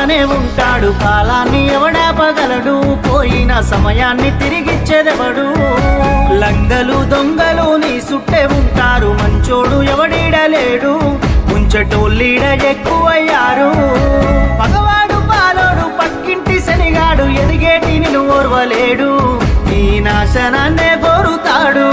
వస్తానే ఉంటాడు, కాలాన్ని ఎవడాపగలడు, పోయిన సమయాన్ని తిరిగిచ్చేదెవడు. లంగలు దొంగలు నీ సుట్టే ఉంటారు, మంచోడు ఎవడీడలేడు, ముంచటోళ్ళీడ ఎక్కువయ్యారు. పగవాడు పాలోడు పక్కింటి శనిగాడు, ఎదిగేటి నిన్ను ఓర్వలేడు, నీ నాశనాన్నే కోరుతాడు.